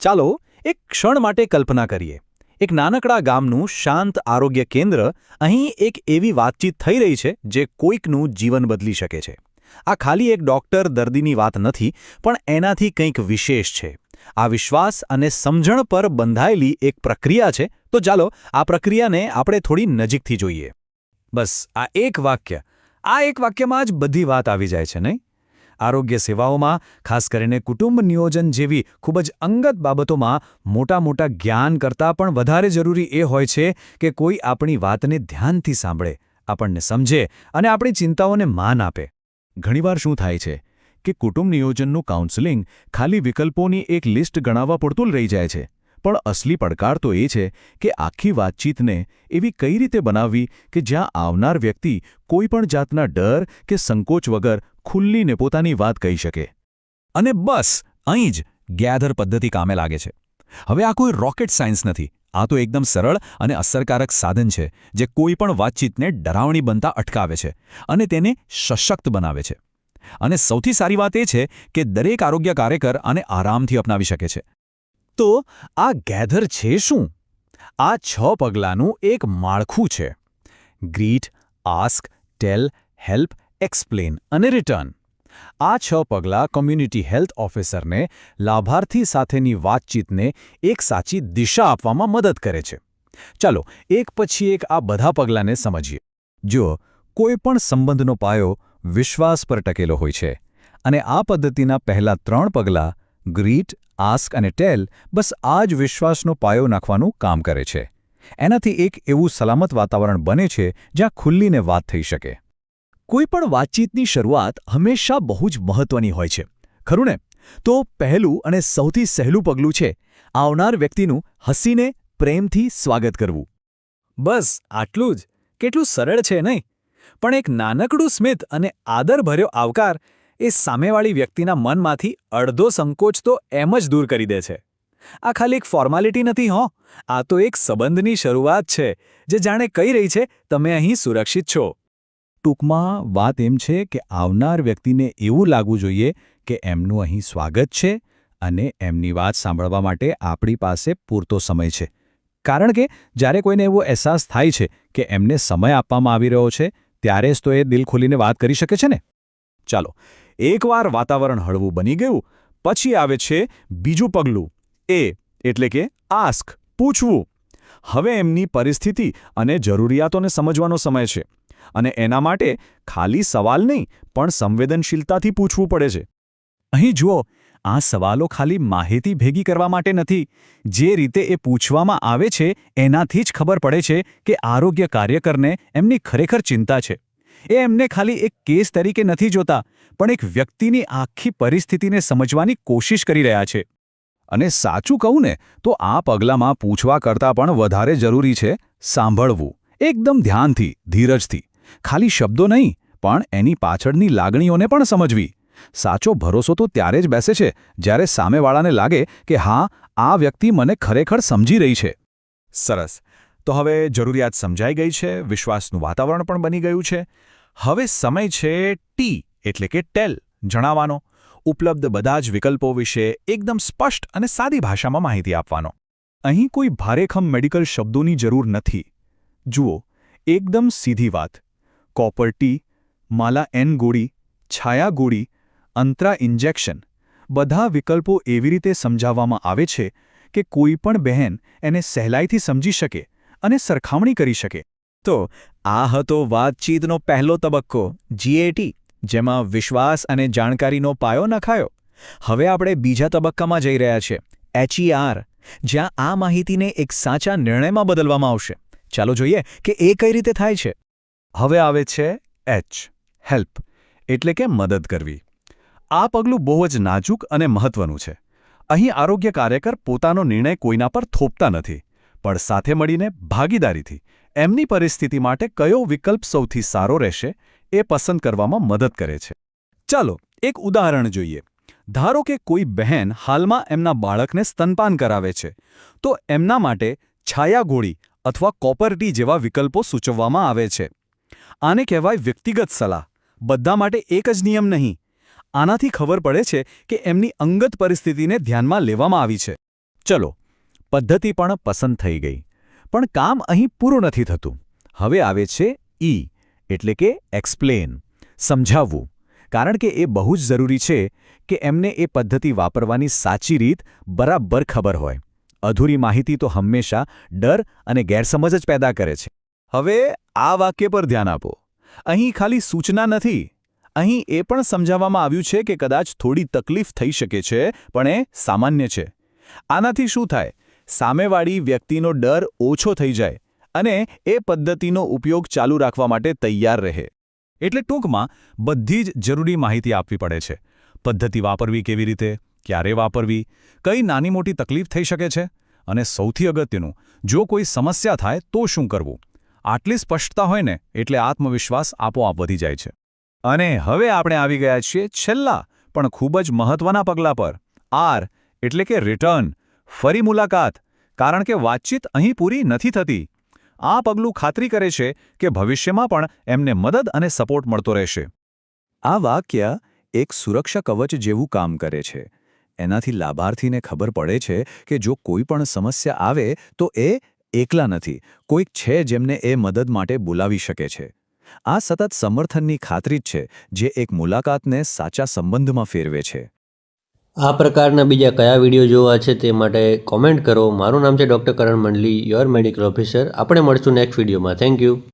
ચાલો એક ક્ષણ માટે કલ્પના કરીએ. એક નાનકડા ગામનું શાંત આરોગ્ય કેન્દ્ર. અહીં એક એવી વાતચીત થઈ રહી છે જે કોઈકનું જીવન બદલી શકે છે. આ ખાલી એક ડૉક્ટર દર્દીની વાત નથી, પણ એનાથી કંઈક વિશેષ છે. આ વિશ્વાસ અને સમજણ પર બંધાયેલી એક પ્રક્રિયા છે. તો ચાલો આ પ્રક્રિયાને આપણે થોડી નજીકથી જોઈએ. બસ આ એક વાક્યમાં જ બધી વાત આવી જાય છે, નહીં? આરોગ્ય સેવાઓમાં, ખાસ કરીને કુટુંબ નિયોજન જેવી ખૂબ જ અંગત બાબતોમાં, મોટા જ્ઞાન કરતાં પણ વધારે જરૂરી એ હોય છે કે કોઈ આપણી વાતને ધ્યાનથી સાંભળે, આપણને સમજે અને આપણી ચિંતાઓને માન આપે. ઘણીવાર શું થાય છે કે કુટુંબ નિયોજનનું કાઉન્સેલિંગ ખાલી વિકલ્પોની એક લિસ્ટ ગણાવવા પૂરતું રહી જાય છે, પણ અસલી પડકાર તો એ છે કે આખી વાતચીતને એવી કઈ રીતે બનાવવી કે જ્યાં આવનાર વ્યક્તિ કોઈપણ જાતના ડર કે સંકોચ વગર ખુલ્લીને પોતાની વાત કહી શકે. અને બસ અહીં જ ગેધર પદ્ધતિ કામે લાગે છે. હવે આ કોઈ રોકેટ સાયન્સ નથી. આ તો એકદમ સરળ અને અસરકારક સાધન છે જે કોઈપણ વાતચીતને ડરાવણી બનતા અટકાવે છે અને તેને સશક્ત બનાવે છે. અને સૌથી સારી વાત એ છે કે દરેક આરોગ્ય કાર્યકર આને આરામથી અપનાવી શકે છે. તો આ ગેધર છે શું? આ 6 પગલાંનું એક માળખું છે. ગ્રીટ, આસ્ક, ટેલ, હેલ્પ, એક્સપ્લેન અને રિટર્ન. આ 6 પગલાં કોમ્યુનિટી હેલ્થ ઓફિસરને લાભાર્થી સાથેની વાતચીતને એક સાચી દિશા આપવામાં મદદ કરે છે. ચાલો એક પછી એક આ બધા પગલાંને સમજીએ. જો કોઈપણ સંબંધનો પાયો વિશ્વાસ પર ટકેલો હોય છે, અને આ પદ્ધતિના પહેલા 3 પગલાં ગ્રીટ, આસ્ક અને ટેલ બસ આ જ વિશ્વાસનો પાયો નાખવાનું કામ કરે છે. એનાથી એક એવું સલામત વાતાવરણ બને છે જ્યાં ખુલ્લીને વાત થઈ શકે. કોઈપણ વાતચીતની શરૂઆત હંમેશા બહુ જ મહત્વની હોય છે, ખરું ને? તો પહેલું અને સૌથી સહેલું પગલું છે આવનાર વ્યક્તિનું હસીને પ્રેમથી સ્વાગત કરવું. બસ આટલું જ. કેટલું સરળ છે, નહીં? પણ એક નાનકડું સ્મિત અને આદરભર્યો આવકાર એ સામેવાળી વ્યક્તિના મનમાંથી અડધો સંકોચ તો એમ જ દૂર કરી દે છે. આ ખાલી એક ફોર્માલિટી નથી હો, આ તો એક સંબંધની શરૂઆત છે જે જાણે કહી રહી છે, તમે અહીં સુરક્ષિત છો. ટૂંકમાં વાત એમ છે કે આવનાર વ્યક્તિને એવું લાગવું જોઈએ કે એમનું અહીં સ્વાગત છે અને એમની વાત સાંભળવા માટે આપણી પાસે પૂરતો સમય છે. કારણ કે જ્યારે કોઈને એવો અહેસાસ થાય છે કે એમને સમય આપવામાં આવી રહ્યો છે, ત્યારે જ તો એ દિલ ખોલીને વાત કરી શકે છે ને. ચાલો એકવાર વાતાવરણ હળવું બની ગયું, પછી આવે છે બીજું પગલું, એટલે કે આસ્ક, પૂછવું. હવે એમની પરિસ્થિતિ અને જરૂરિયાતોને સમજવાનો સમય છે, અને એના માટે ખાલી સવાલ નહીં પણ સંવેદનશીલતાથી પૂછવું પડે છે. અહીં જુઓ, આ સવાલો ખાલી માહિતી ભેગી કરવા માટે નથી. જે રીતે એ પૂછવામાં આવે છે એનાથી જ ખબર પડે છે કે આરોગ્ય કાર્યકરને એમની ખરેખર ચિંતા છે. એ એમને ખાલી એક કેસ તરીકે નથી જોતા, પણ એક વ્યક્તિની આખી પરિસ્થિતિને સમજવાની કોશિશ કરી રહ્યા છે. અને સાચું કહું ને તો આ પગલામાં પૂછવા કરતાં પણ વધારે જરૂરી છે સાંભળવું. એકદમ ધ્યાનથી, ધીરજથી. ખાલી શબ્દો નહીં, પણ એની પાછળની લાગણીઓને પણ સમજવી. સાચો ભરોસો તો ત્યારે જ બેસે છે જ્યારે સામેવાળાને લાગે કે હા, આ વ્યક્તિ મને ખરેખર સમજી રહી છે. સરસ. તો હવે જરૂરિયાત સમજાઈ ગઈ છે, વિશ્વાસનું વાતાવરણ પણ બની ગયું છે. હવે સમય છે ટી એટલે કે ટેલ જણાવવાનો. ઉપલબ્ધ બધા જ વિકલ્પો વિશે એકદમ સ્પષ્ટ અને સાદી ભાષામાં માહિતી આપવાનો. અહીં કોઈ ભારેખમ મેડિકલ શબ્દોની જરૂર નથી. જુઓ, એકદમ સીધી વાત. કોપર ટી, માલા એન ગોળી, છાયા ગોળી, અંતરા ઇન્જેક્શન, બધા વિકલ્પો એવી રીતે સમજાવવામાં આવે છે કે કોઈ પણ બહેન એને સહેલાઈથી સમજી શકે અને સરખામણી કરી શકે. તો આ હતો વાતચીતનો પહેલો તબક્કો, GAT, જેમાં વિશ્વાસ અને જાણકારીનો પાયો નખાયો. હવે આપણે બીજા તબક્કામાં જઈ રહ્યા છીએ, HER, જ્યાં આ માહિતીને એક સાચા નિર્ણયમાં બદલવામાં આવશે. ચાલો જોઈએ કે એ કઈ રીતે થાય છે. હવે આવે છે H, હેલ્પ, એટલે કે મદદ કરવી. આ પગલું બહુ જ નાજુક અને મહત્વનું છે. અહીં આરોગ્ય કાર્યકર પોતાનો નિર્ણય કોઈના પર થોપતા નથી, પણ સાથે મળીને ભાગીદારીથી એમની પરિસ્થિતિ માટે કયો વિકલ્પ સૌથી સારો રહેશે એ પસંદ કરવામાં મદદ કરે છે. ચાલો એક ઉદાહરણ જોઈએ. ધારો કે કોઈ બહેન હાલમાં એમના બાળકને સ્તનપાન કરાવે છે, તો એમના માટે છાયા ગોળી અથવા કોપર ટી જેવા વિકલ્પો સૂચવવામાં આવે છે. આને કહેવાય વ્યક્તિગત સલાહ. બધા માટે એક જ નિયમ નહીં. આનાથી ખબર પડે છે કે એમની અંગત પરિસ્થિતિને ધ્યાનમાં લેવામાં આવી છે. ચલો, પદ્ધતિ પણ પસંદ થઈ ગઈ. પણ કામ અહીં પૂરું નથી થતું. હવે આવે છે ઈ, એટલે કે એક્સપ્લેન, સમજાવવું. કારણ કે એ બહુ જ જરૂરી છે કે એમને એ પદ્ધતિ વાપરવાની સાચી રીત બરાબર ખબર હોય. અધૂરી માહિતી તો હંમેશા ડર અને ગેરસમજ જ પેદા કરે છે. હવે આ વાક્ય પર ધ્યાન આપો. અહીં ખાલી સૂચના નથી. અહીં એ પણ સમજાવવામાં આવ્યું છે કે કદાચ થોડી તકલીફ થઈ શકે છે, પણ એ સામાન્ય છે. આનાથી શું થાય? સામેવાળી વ્યક્તિનો ડર ઓછો થઈ જાય અને એ પદ્ધતિનો ઉપયોગ ચાલુ રાખવા માટે તૈયાર રહે. એટલે ટૂંકમાં બધી જ જરૂરી માહિતી આપવી પડે છે. પદ્ધતિ વાપરવી કેવી રીતે, ક્યારે વાપરવી, કઈ નાની મોટી તકલીફ થઈ શકે છે, અને સૌથી અગત્યનું, જો કોઈ સમસ્યા થાય તો શું કરવું. આટલી સ્પષ્ટતા હોય ને એટલે આત્મવિશ્વાસ આપોઆપ વધી જાય છે. અને હવે આપણે આવી ગયા છીએ છેલ્લા પણ ખૂબ જ મહત્વના પગલા પર. આર એટલે કે રિટર્ન, ફરી મુલાકાત. કારણ કે વાતચીત અહીં પૂરી નથી થતી. આ પગલું ખાતરી કરે છે કે ભવિષ્યમાં પણ એમને મદદ અને સપોર્ટ મળતો રહેશે. આ વાક્ય એક સુરક્ષા કવચ જેવું કામ કરે છે. એનાથી લાભાર્થીને ખબર પડે છે કે જો કોઈ પણ સમસ્યા આવે તો એ એકલા નથી, કોઈક છે જેમને એ મદદ માટે બોલાવી શકે છે. આ સતત સમર્થનની ખાતરી જ છે જે એક મુલાકાતને સાચા સંબંધમાં ફેરવે છે. આ પ્રકારના બીજા કયા વિડીયો જોવા છે તે માટે કોમેન્ટ કરો. મારું નામ છે doctor Karan Mandali, your medical officer. આપણે મળશું નેક્સ્ટ વિડીયોમાં. Thank you.